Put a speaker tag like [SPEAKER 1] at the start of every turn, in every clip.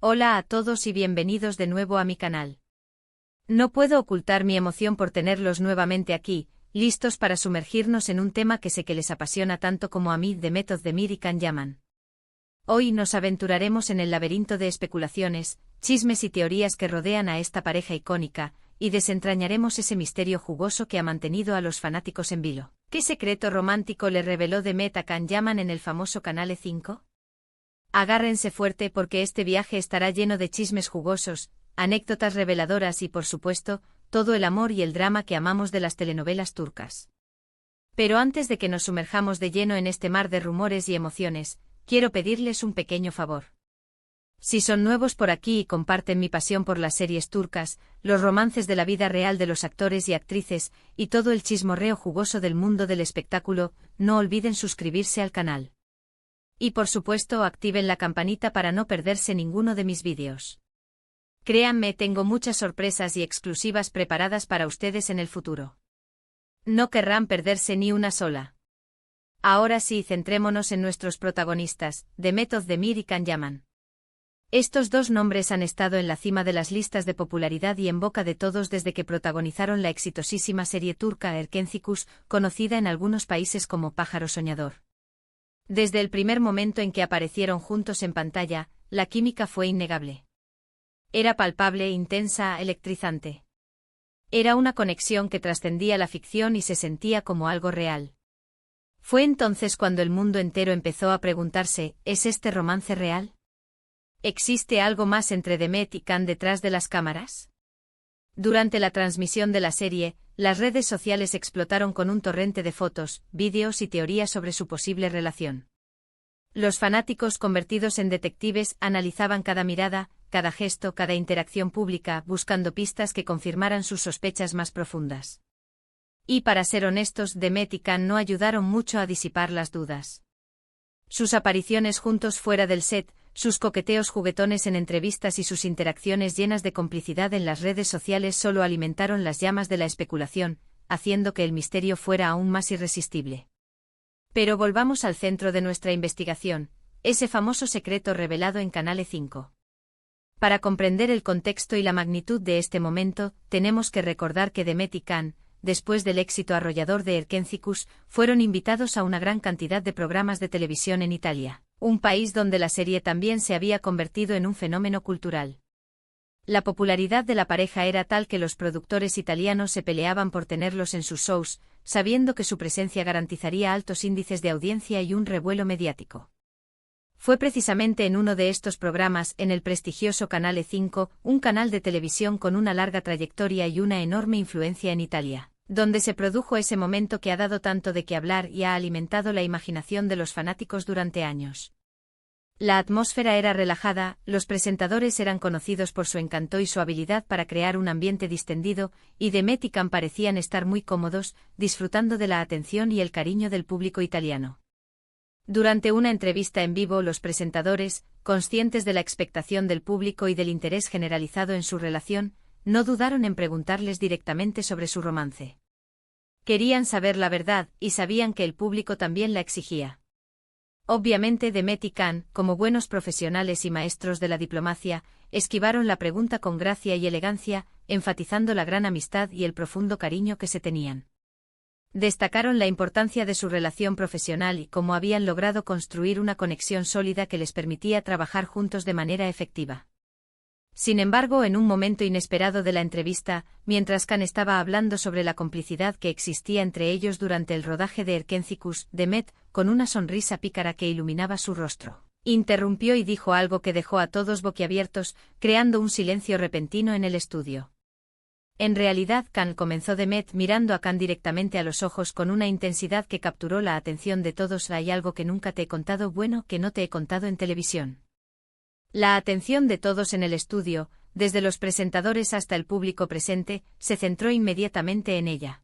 [SPEAKER 1] Hola a todos y bienvenidos de nuevo a mi canal. No puedo ocultar mi emoción por tenerlos nuevamente aquí, listos para sumergirnos en un tema que sé que les apasiona tanto como a mí, Demet Özdemir y Can Yaman. Hoy nos aventuraremos en el laberinto de especulaciones, chismes y teorías que rodean a esta pareja icónica, y desentrañaremos ese misterio jugoso que ha mantenido a los fanáticos en vilo. ¿Qué secreto romántico le reveló Demet a Can Yaman en el famoso Canal E5? Agárrense fuerte porque este viaje estará lleno de chismes jugosos, anécdotas reveladoras y, por supuesto, todo el amor y el drama que amamos de las telenovelas turcas. Pero antes de que nos sumerjamos de lleno en este mar de rumores y emociones, quiero pedirles un pequeño favor. Si son nuevos por aquí y comparten mi pasión por las series turcas, los romances de la vida real de los actores y actrices, y todo el chismorreo jugoso del mundo del espectáculo, no olviden suscribirse al canal. Y por supuesto activen la campanita para no perderse ninguno de mis vídeos. Créanme, tengo muchas sorpresas y exclusivas preparadas para ustedes en el futuro. No querrán perderse ni una sola. Ahora sí, centrémonos en nuestros protagonistas, Demet Özdemir y Can Yaman. Estos dos nombres han estado en la cima de las listas de popularidad y en boca de todos desde que protagonizaron la exitosísima serie turca Erkencikus, conocida en algunos países como Pájaro Soñador. Desde el primer momento en que aparecieron juntos en pantalla, la química fue innegable. Era palpable, intensa, electrizante. Era una conexión que trascendía la ficción y se sentía como algo real. Fue entonces cuando el mundo entero empezó a preguntarse, ¿es este romance real? ¿Existe algo más entre Demet y Can detrás de las cámaras? Durante la transmisión de la serie, las redes sociales explotaron con un torrente de fotos, vídeos y teorías sobre su posible relación. Los fanáticos convertidos en detectives analizaban cada mirada, cada gesto, cada interacción pública, buscando pistas que confirmaran sus sospechas más profundas. Y para ser honestos, Demet y Can no ayudaron mucho a disipar las dudas. Sus apariciones juntos fuera del set, sus coqueteos juguetones en entrevistas y sus interacciones llenas de complicidad en las redes sociales solo alimentaron las llamas de la especulación, haciendo que el misterio fuera aún más irresistible. Pero volvamos al centro de nuestra investigación, ese famoso secreto revelado en Canal E5. Para comprender el contexto y la magnitud de este momento, tenemos que recordar que Demet y Can, después del éxito arrollador de Erkencikus, fueron invitados a una gran cantidad de programas de televisión en Italia, un país donde la serie también se había convertido en un fenómeno cultural. La popularidad de la pareja era tal que los productores italianos se peleaban por tenerlos en sus shows, sabiendo que su presencia garantizaría altos índices de audiencia y un revuelo mediático. Fue precisamente en uno de estos programas, en el prestigioso Canal E5, un canal de televisión con una larga trayectoria y una enorme influencia en Italia, donde se produjo ese momento que ha dado tanto de qué hablar y ha alimentado la imaginación de los fanáticos durante años. La atmósfera era relajada, los presentadores eran conocidos por su encanto y su habilidad para crear un ambiente distendido, y Demet y Can parecían estar muy cómodos, disfrutando de la atención y el cariño del público italiano. Durante una entrevista en vivo, los presentadores, conscientes de la expectación del público y del interés generalizado en su relación, no dudaron en preguntarles directamente sobre su romance. Querían saber la verdad, y sabían que el público también la exigía. Obviamente Demet y Can, como buenos profesionales y maestros de la diplomacia, esquivaron la pregunta con gracia y elegancia, enfatizando la gran amistad y el profundo cariño que se tenían. Destacaron la importancia de su relación profesional y cómo habían logrado construir una conexión sólida que les permitía trabajar juntos de manera efectiva. Sin embargo, en un momento inesperado de la entrevista, mientras Can estaba hablando sobre la complicidad que existía entre ellos durante el rodaje de Erkencikus, Demet, con una sonrisa pícara que iluminaba su rostro, interrumpió y dijo algo que dejó a todos boquiabiertos, creando un silencio repentino en el estudio. En realidad, Can, comenzó Demet mirando a Can directamente a los ojos con una intensidad que capturó la atención de todos. Hay algo que nunca te he contado, bueno, que no te he contado en televisión. La atención de todos en el estudio, desde los presentadores hasta el público presente, se centró inmediatamente en ella.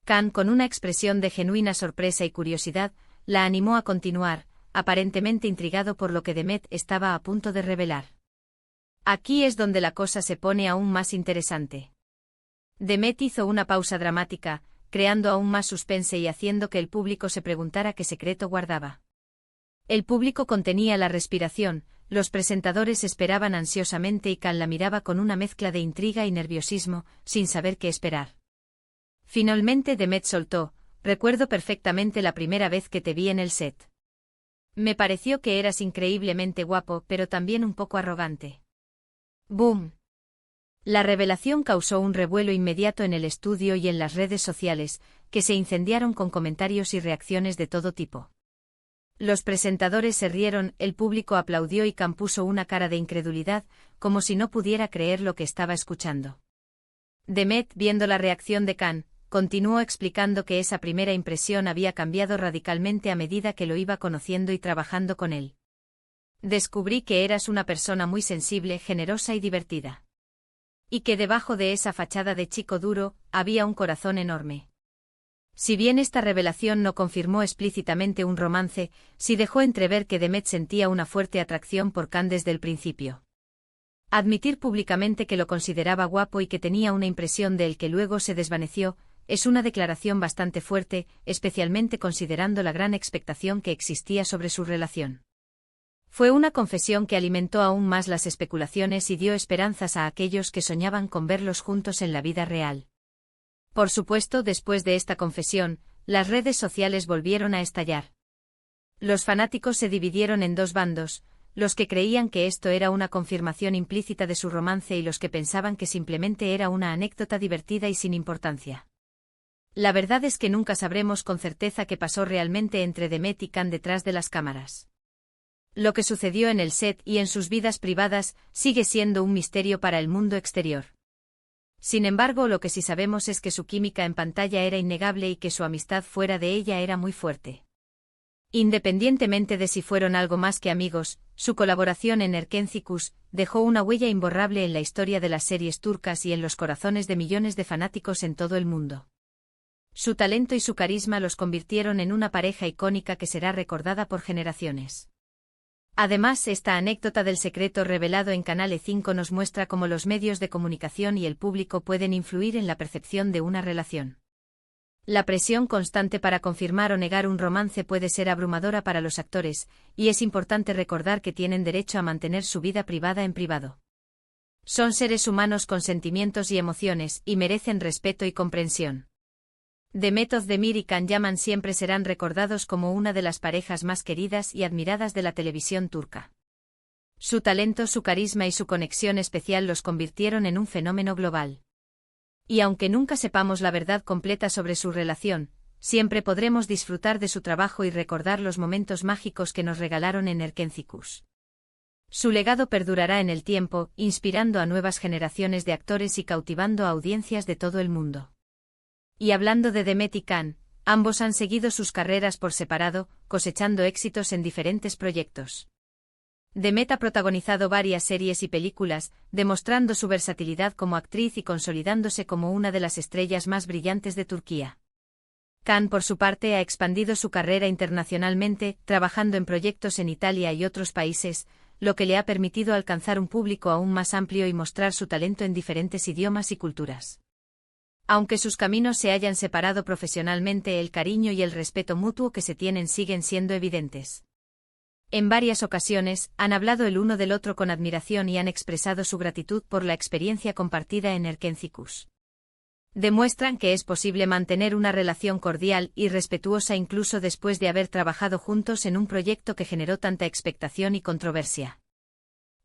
[SPEAKER 1] Can, con una expresión de genuina sorpresa y curiosidad, la animó a continuar, aparentemente intrigado por lo que Demet estaba a punto de revelar. Aquí es donde la cosa se pone aún más interesante. Demet hizo una pausa dramática, creando aún más suspense y haciendo que el público se preguntara qué secreto guardaba. El público contenía la respiración, los presentadores esperaban ansiosamente y Can la miraba con una mezcla de intriga y nerviosismo, sin saber qué esperar. Finalmente Demet soltó: recuerdo perfectamente la primera vez que te vi en el set. Me pareció que eras increíblemente guapo, pero también un poco arrogante. ¡Boom! La revelación causó un revuelo inmediato en el estudio y en las redes sociales, que se incendiaron con comentarios y reacciones de todo tipo. Los presentadores se rieron, el público aplaudió y Can puso una cara de incredulidad, como si no pudiera creer lo que estaba escuchando. Demet, viendo la reacción de Can, continuó explicando que esa primera impresión había cambiado radicalmente a medida que lo iba conociendo y trabajando con él. Descubrí que eras una persona muy sensible, generosa y divertida. Y que debajo de esa fachada de chico duro, había un corazón enorme. Si bien esta revelación no confirmó explícitamente un romance, sí dejó entrever que Demet sentía una fuerte atracción por Can desde el principio. Admitir públicamente que lo consideraba guapo y que tenía una impresión de él que luego se desvaneció, es una declaración bastante fuerte, especialmente considerando la gran expectación que existía sobre su relación. Fue una confesión que alimentó aún más las especulaciones y dio esperanzas a aquellos que soñaban con verlos juntos en la vida real. Por supuesto, después de esta confesión, las redes sociales volvieron a estallar. Los fanáticos se dividieron en dos bandos, los que creían que esto era una confirmación implícita de su romance y los que pensaban que simplemente era una anécdota divertida y sin importancia. La verdad es que nunca sabremos con certeza qué pasó realmente entre Demet y Can detrás de las cámaras. Lo que sucedió en el set y en sus vidas privadas sigue siendo un misterio para el mundo exterior. Sin embargo, lo que sí sabemos es que su química en pantalla era innegable y que su amistad fuera de ella era muy fuerte. Independientemente de si fueron algo más que amigos, su colaboración en Erkencikus dejó una huella imborrable en la historia de las series turcas y en los corazones de millones de fanáticos en todo el mundo. Su talento y su carisma los convirtieron en una pareja icónica que será recordada por generaciones. Además, esta anécdota del secreto revelado en Canal 5 nos muestra cómo los medios de comunicación y el público pueden influir en la percepción de una relación. La presión constante para confirmar o negar un romance puede ser abrumadora para los actores, y es importante recordar que tienen derecho a mantener su vida privada en privado. Son seres humanos con sentimientos y emociones, y merecen respeto y comprensión. Demet Özdemir y Can Yaman siempre serán recordados como una de las parejas más queridas y admiradas de la televisión turca. Su talento, su carisma y su conexión especial los convirtieron en un fenómeno global. Y aunque nunca sepamos la verdad completa sobre su relación, siempre podremos disfrutar de su trabajo y recordar los momentos mágicos que nos regalaron en Erkencikus. Su legado perdurará en el tiempo, inspirando a nuevas generaciones de actores y cautivando a audiencias de todo el mundo. Y hablando de Demet y Can, ambos han seguido sus carreras por separado, cosechando éxitos en diferentes proyectos. Demet ha protagonizado varias series y películas, demostrando su versatilidad como actriz y consolidándose como una de las estrellas más brillantes de Turquía. Can, por su parte, ha expandido su carrera internacionalmente, trabajando en proyectos en Italia y otros países, lo que le ha permitido alcanzar un público aún más amplio y mostrar su talento en diferentes idiomas y culturas. Aunque sus caminos se hayan separado profesionalmente, el cariño y el respeto mutuo que se tienen siguen siendo evidentes. En varias ocasiones, han hablado el uno del otro con admiración y han expresado su gratitud por la experiencia compartida en Erkencikus. Demuestran que es posible mantener una relación cordial y respetuosa incluso después de haber trabajado juntos en un proyecto que generó tanta expectación y controversia.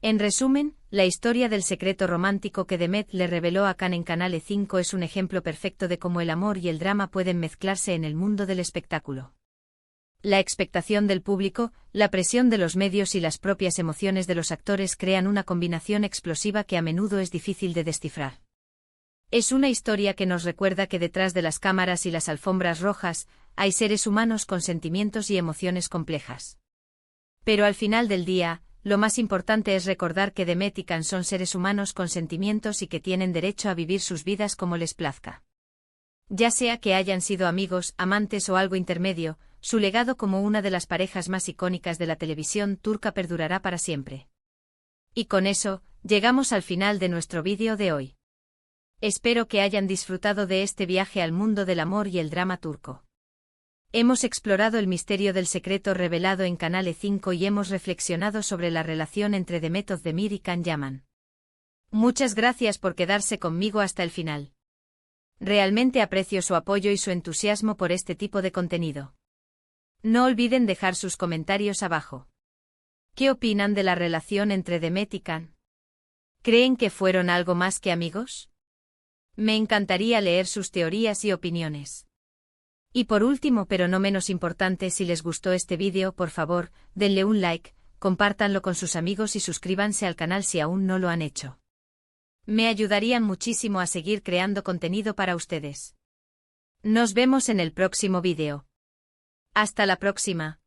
[SPEAKER 1] En resumen, la historia del secreto romántico que Demet le reveló a Can en Canal 5 es un ejemplo perfecto de cómo el amor y el drama pueden mezclarse en el mundo del espectáculo. La expectación del público, la presión de los medios y las propias emociones de los actores crean una combinación explosiva que a menudo es difícil de descifrar. Es una historia que nos recuerda que detrás de las cámaras y las alfombras rojas, hay seres humanos con sentimientos y emociones complejas. Pero al final del día, lo más importante es recordar que Demet y Can son seres humanos con sentimientos y que tienen derecho a vivir sus vidas como les plazca. Ya sea que hayan sido amigos, amantes o algo intermedio, su legado como una de las parejas más icónicas de la televisión turca perdurará para siempre. Y con eso, llegamos al final de nuestro vídeo de hoy. Espero que hayan disfrutado de este viaje al mundo del amor y el drama turco. Hemos explorado el misterio del secreto revelado en Canal E5 y hemos reflexionado sobre la relación entre Demet Özdemir y Can Yaman. Muchas gracias por quedarse conmigo hasta el final. Realmente aprecio su apoyo y su entusiasmo por este tipo de contenido. No olviden dejar sus comentarios abajo. ¿Qué opinan de la relación entre Demet y Can? ¿Creen que fueron algo más que amigos? Me encantaría leer sus teorías y opiniones. Y por último, pero no menos importante, si les gustó este vídeo, por favor, denle un like, compártanlo con sus amigos y suscríbanse al canal si aún no lo han hecho. Me ayudarían muchísimo a seguir creando contenido para ustedes. Nos vemos en el próximo vídeo. Hasta la próxima.